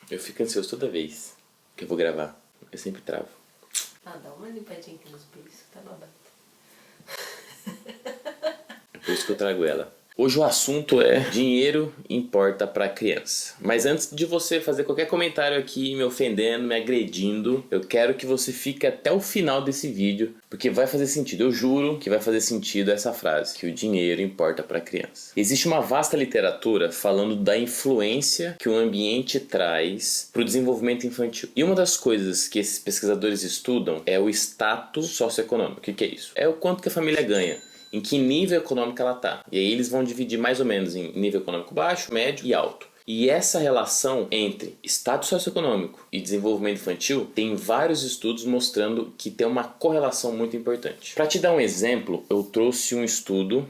Eu fico ansioso toda vez que eu vou gravar. Eu sempre travo. Ah, dá uma limpadinha aqui nos beiços, tá babado. É por isso que eu trago ela. Hoje o assunto é dinheiro importa pra criança. Mas antes de você fazer qualquer comentário aqui me ofendendo, me agredindo, eu quero que você fique até o final desse vídeo, porque vai fazer sentido. Eu juro que vai fazer sentido essa frase, que o dinheiro importa pra criança. Existe uma vasta literatura falando da influência que o ambiente traz pro desenvolvimento infantil. E uma das coisas que esses pesquisadores estudam é o status socioeconômico. O que é isso? É o quanto que a família ganha. Em que nível econômico ela está. E aí eles vão dividir mais ou menos em nível econômico baixo, médio e alto. E essa relação entre status socioeconômico e desenvolvimento infantil tem vários estudos mostrando que tem uma correlação muito importante. Para te dar um exemplo, eu trouxe um estudo,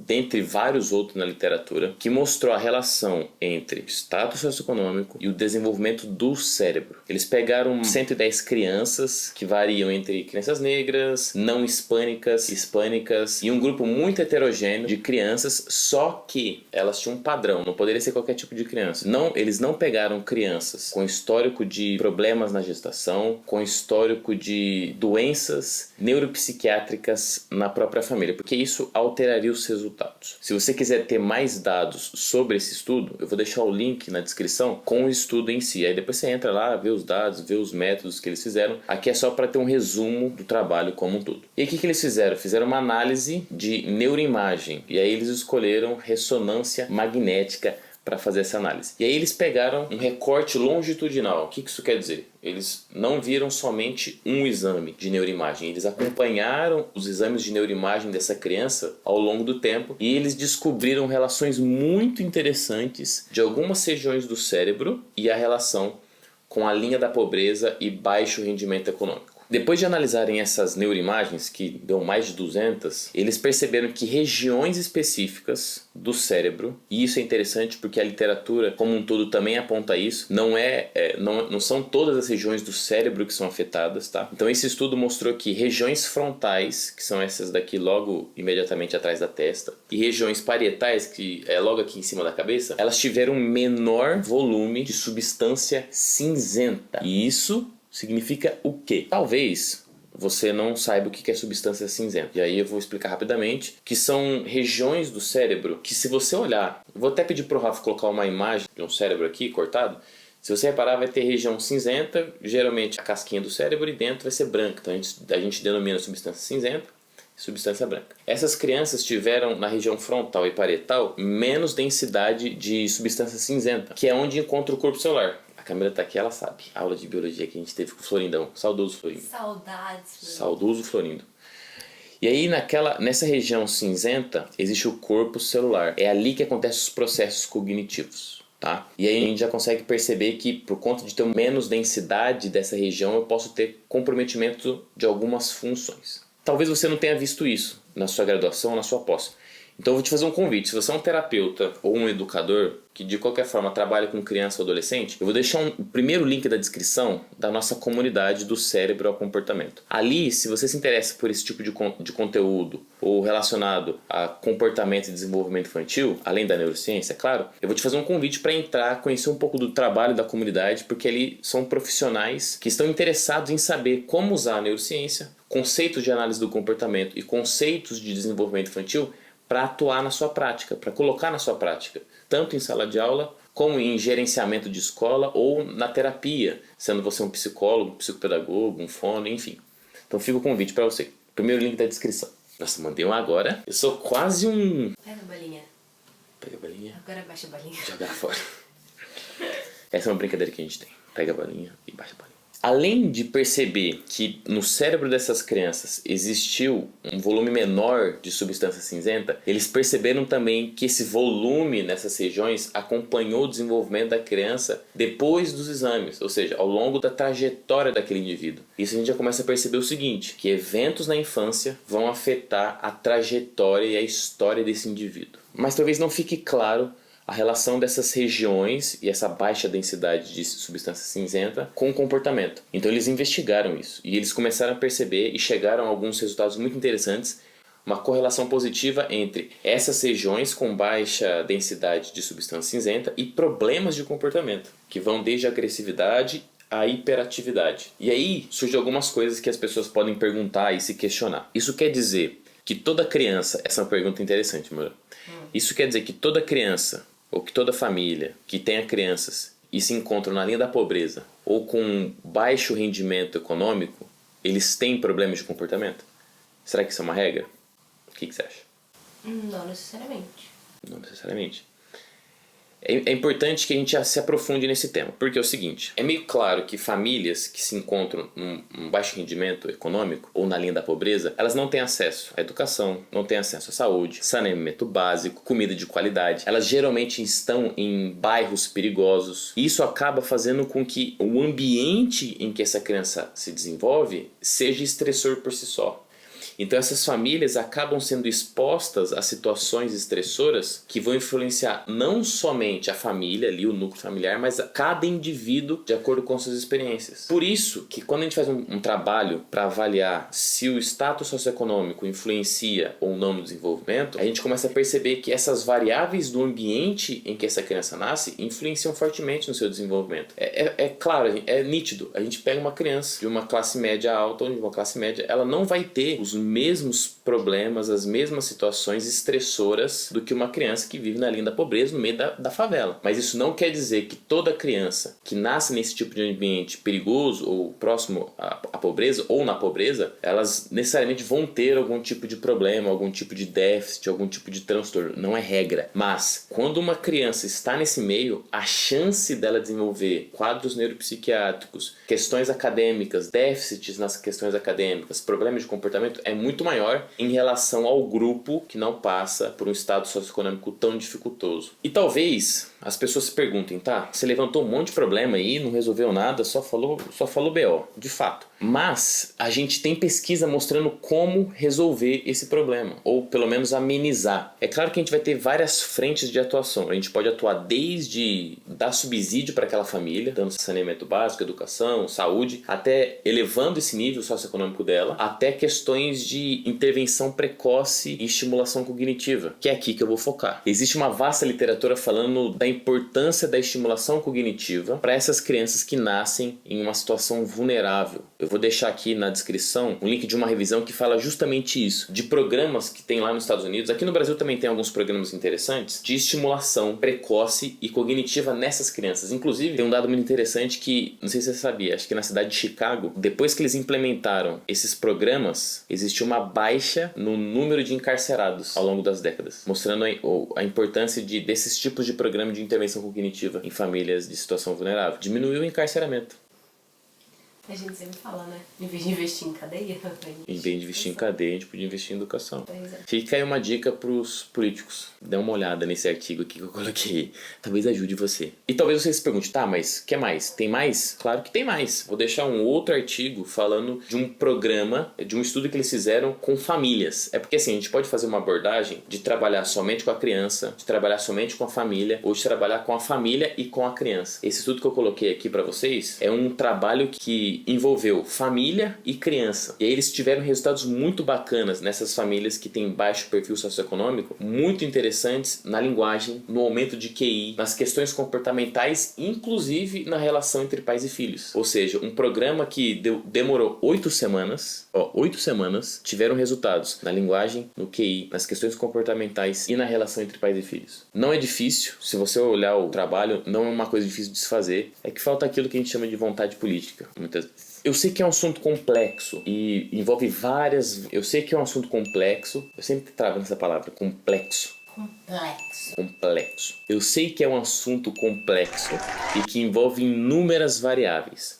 dentre vários outros na literatura, que mostrou a relação entre status socioeconômico e o desenvolvimento do cérebro. Eles pegaram 110 crianças que variam entre crianças negras, não hispânicas, hispânicas e um grupo muito heterogêneo de crianças, só que elas tinham um padrão, não poderia ser qualquer tipo de criança. Eles não pegaram crianças com histórico de problemas na gestação, com histórico de doenças neuropsiquiátricas na própria família, porque isso alteraria os resultados. Se você quiser ter mais dados sobre esse estudo, eu vou deixar o link na descrição com o estudo em si. Aí depois você entra lá, vê os dados, vê os métodos que eles fizeram. Aqui é só para ter um resumo do trabalho como um todo. E o que eles fizeram? Fizeram uma análise de neuroimagem. E aí eles escolheram ressonância magnética para fazer essa análise. E aí eles pegaram um recorte longitudinal. O que isso quer dizer? Eles não viram somente um exame de neuroimagem, eles acompanharam os exames de neuroimagem dessa criança ao longo do tempo e eles descobriram relações muito interessantes de algumas regiões do cérebro e a relação com a linha da pobreza e baixo rendimento econômico. Depois de analisarem essas neuroimagens, que deu mais de 200, eles perceberam que regiões específicas do cérebro, e isso é interessante porque a literatura como um todo também aponta isso, não são todas as regiões do cérebro que são afetadas, tá? Então esse estudo mostrou que regiões frontais, que são essas daqui logo imediatamente atrás da testa, e regiões parietais, que é logo aqui em cima da cabeça, elas tiveram menor volume de substância cinzenta. E isso significa o quê? Talvez você não saiba o que é substância cinzenta. E aí eu vou explicar rapidamente, que são regiões do cérebro que, se você olhar, vou até pedir para o Rafa colocar uma imagem de um cérebro aqui cortado. Se você reparar, vai ter região cinzenta, geralmente a casquinha do cérebro, e dentro vai ser branca. Então a gente denomina substância cinzenta e substância branca. Essas crianças tiveram na região frontal e parietal menos densidade de substância cinzenta, que é onde encontra o corpo celular. A Camila tá aqui, ela sabe. A aula de biologia que a gente teve com o Florindão. Saudoso Florindo. Saudades. Saudoso Florindo. E aí nessa região cinzenta existe o corpo celular. É ali que acontecem os processos cognitivos. Tá? E aí a gente já consegue perceber que, por conta de ter menos densidade dessa região, eu posso ter comprometimento de algumas funções. Talvez você não tenha visto isso na sua graduação ou na sua pós. Então eu vou te fazer um convite. Se você é um terapeuta ou um educador que de qualquer forma trabalha com criança ou adolescente, eu vou deixar o primeiro link da descrição da nossa comunidade do cérebro ao comportamento. Ali, se você se interessa por esse tipo de conteúdo ou relacionado a comportamento e desenvolvimento infantil, além da neurociência, é claro, eu vou te fazer um convite para entrar, conhecer um pouco do trabalho da comunidade, porque ali são profissionais que estão interessados em saber como usar a neurociência, conceitos de análise do comportamento e conceitos de desenvolvimento infantil para atuar na sua prática, para colocar na sua prática, tanto em sala de aula, como em gerenciamento de escola ou na terapia, sendo você um psicólogo, um psicopedagogo, um fono, enfim. Então fica o convite para você. Primeiro link da descrição. Nossa, mandei um agora. Eu sou quase um... Pega a balinha. Pega a balinha. Agora baixa a balinha. Jogar fora. Essa é uma brincadeira que a gente tem. Pega a balinha e baixa a balinha. Além de perceber que no cérebro dessas crianças existiu um volume menor de substância cinzenta, eles perceberam também que esse volume nessas regiões acompanhou o desenvolvimento da criança depois dos exames, ou seja, ao longo da trajetória daquele indivíduo. Isso a gente já começa a perceber o seguinte, que eventos na infância vão afetar a trajetória e a história desse indivíduo. Mas talvez não fique claro a relação dessas regiões e essa baixa densidade de substância cinzenta com o comportamento. Então eles investigaram isso e eles começaram a perceber e chegaram a alguns resultados muito interessantes uma correlação positiva entre essas regiões com baixa densidade de substância cinzenta e problemas de comportamento, que vão desde a agressividade à hiperatividade. E aí surgem algumas coisas que as pessoas podem perguntar e se questionar. Isso quer dizer que toda criança... Essa é uma pergunta interessante, amor. Isso quer dizer que toda criança ou que toda família que tenha crianças e se encontram na linha da pobreza ou com baixo rendimento econômico, eles têm problemas de comportamento? Será que isso é uma regra? O que você acha? Não necessariamente. Não necessariamente. É importante que a gente se aprofunde nesse tema, porque é o seguinte, é meio claro que famílias que se encontram num baixo rendimento econômico ou na linha da pobreza, elas não têm acesso à educação, não têm acesso à saúde, saneamento básico, comida de qualidade. Elas geralmente estão em bairros perigosos e isso acaba fazendo com que o ambiente em que essa criança se desenvolve seja estressor por si só. Então essas famílias acabam sendo expostas a situações estressoras que vão influenciar não somente a família ali, o núcleo familiar, mas a cada indivíduo de acordo com suas experiências. Por isso que quando a gente faz um trabalho para avaliar se o status socioeconômico influencia ou não no desenvolvimento, a gente começa a perceber que essas variáveis do ambiente em que essa criança nasce influenciam fortemente no seu desenvolvimento. É claro, é nítido. A gente pega uma criança de uma classe média alta ou de uma classe média, ela não vai ter os mesmos problemas, as mesmas situações estressoras do que uma criança que vive na linha da pobreza, no meio da favela. Mas isso não quer dizer que toda criança que nasce nesse tipo de ambiente perigoso ou próximo à pobreza ou na pobreza, elas necessariamente vão ter algum tipo de problema, algum tipo de déficit, algum tipo de transtorno. Não é regra. Mas quando uma criança está nesse meio, a chance dela desenvolver quadros neuropsiquiátricos, questões acadêmicas, déficits nas questões acadêmicas, problemas de comportamento é muito maior em relação ao grupo que não passa por um estado socioeconômico tão dificultoso. E talvez as pessoas se perguntem, tá, você levantou um monte de problema aí, não resolveu nada, só falou BO, de fato. Mas a gente tem pesquisa mostrando como resolver esse problema, ou pelo menos amenizar. É claro que a gente vai ter várias frentes de atuação. A gente pode atuar desde dar subsídio para aquela família, dando saneamento básico, educação, saúde, até elevando esse nível socioeconômico dela, até questões de intervenção precoce e estimulação cognitiva, que é aqui que eu vou focar. Existe uma vasta literatura falando da importância da estimulação cognitiva para essas crianças que nascem em uma situação vulnerável. Eu vou deixar aqui na descrição um link de uma revisão que fala justamente isso, de programas que tem lá nos Estados Unidos. Aqui no Brasil também tem alguns programas interessantes de estimulação precoce e cognitiva nessas crianças. Inclusive, tem um dado muito interessante que, não sei se você sabia, acho que na cidade de Chicago, depois que eles implementaram esses programas, existiu uma baixa no número de encarcerados ao longo das décadas, mostrando a importância desses tipos de programa de intervenção cognitiva em famílias de situação vulnerável. Diminuiu o encarceramento. A gente sempre fala, né? Em vez de investir em cadeia... Em vez de investir em cadeia, a gente podia investir em educação. Pois é. Fica aí uma dica pros políticos. Dê uma olhada nesse artigo aqui que eu coloquei. Talvez ajude você. E talvez você se pergunte, tá, mas quer mais? Tem mais? Claro que tem mais. Vou deixar um outro artigo falando de um programa, de um estudo que eles fizeram com famílias. É porque assim, a gente pode fazer uma abordagem de trabalhar somente com a criança, de trabalhar somente com a família, ou de trabalhar com a família e com a criança. Esse estudo que eu coloquei aqui pra vocês é um trabalho que envolveu família e criança. E aí eles tiveram resultados muito bacanas nessas famílias que têm baixo perfil socioeconômico, muito interessantes na linguagem, no aumento de QI, nas questões comportamentais, inclusive na relação entre pais e filhos. Ou seja, um programa que demorou 8 semanas, 8 semanas, tiveram resultados na linguagem, no QI, nas questões comportamentais e na relação entre pais e filhos. Não é difícil, se você olhar o trabalho, não é uma coisa difícil de se fazer, é que falta aquilo que a gente chama de vontade política, muitas vezes. Eu sei que é um assunto complexo e envolve várias... Eu sei que é um assunto complexo, eu sempre travo nessa palavra, complexo. Complexo. Eu sei que é um assunto complexo e que envolve inúmeras variáveis.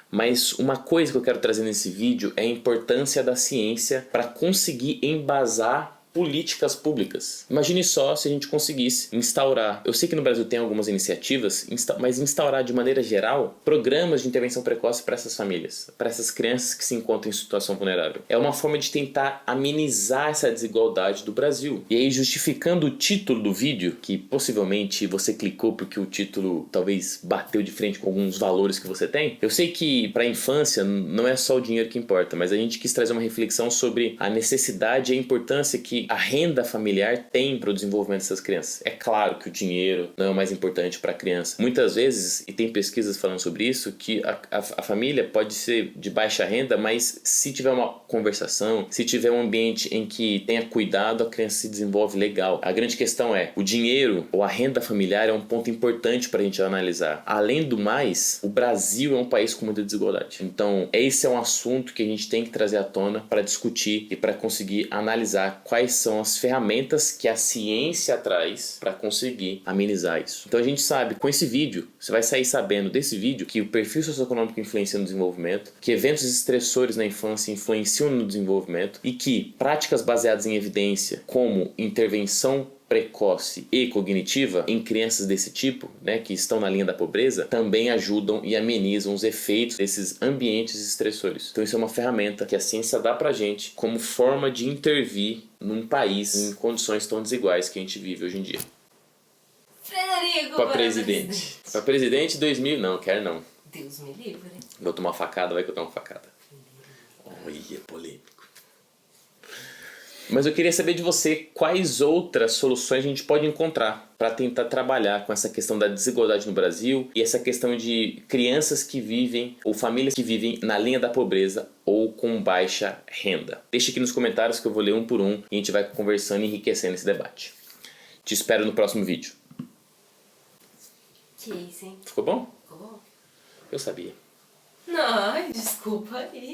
Mas uma coisa que eu quero trazer nesse vídeo é a importância da ciência para conseguir embasar políticas públicas. Imagine só se a gente conseguisse instaurar, eu sei que no Brasil tem algumas iniciativas, mas instaurar de maneira geral programas de intervenção precoce para essas famílias, para essas crianças que se encontram em situação vulnerável. É uma forma de tentar amenizar essa desigualdade do Brasil. E aí, justificando o título do vídeo, que possivelmente você clicou porque o título talvez bateu de frente com alguns valores que você tem, eu sei que para a infância não é só o dinheiro que importa, mas a gente quis trazer uma reflexão sobre a necessidade e a importância que a renda familiar tem para o desenvolvimento dessas crianças. É claro que o dinheiro não é o mais importante para a criança. Muitas vezes, e tem pesquisas falando sobre isso, que a família pode ser de baixa renda, mas se tiver uma conversação, se tiver um ambiente em que tenha cuidado, a criança se desenvolve legal. A grande questão é, o dinheiro ou a renda familiar é um ponto importante para a gente analisar. Além do mais, o Brasil é um país com muita desigualdade. Então, esse é um assunto que a gente tem que trazer à tona para discutir e para conseguir analisar quais são as ferramentas que a ciência traz para conseguir amenizar isso. Então a gente sabe, com esse vídeo, você vai sair sabendo desse vídeo que o perfil socioeconômico influencia no desenvolvimento, que eventos estressores na infância influenciam no desenvolvimento e que práticas baseadas em evidência, como intervenção precoce e cognitiva em crianças desse tipo, né, que estão na linha da pobreza, também ajudam e amenizam os efeitos desses ambientes estressores. Então isso é uma ferramenta que a ciência dá pra gente como forma de intervir num país em condições tão desiguais que a gente vive hoje em dia. Frederico! Pra presidente. Pra presidente 2000, não, quero não. Deus me livre. Vou tomar uma facada, vai que eu tomo uma facada. Olha, polêmico. Mas eu queria saber de você quais outras soluções a gente pode encontrar para tentar trabalhar com essa questão da desigualdade no Brasil e essa questão de crianças que vivem ou famílias que vivem na linha da pobreza ou com baixa renda. Deixe aqui nos comentários que eu vou ler um por um e a gente vai conversando e enriquecendo esse debate. Te espero no próximo vídeo. Que isso, hein? Ficou bom? Ficou bom? Eu sabia. Não, desculpa aí.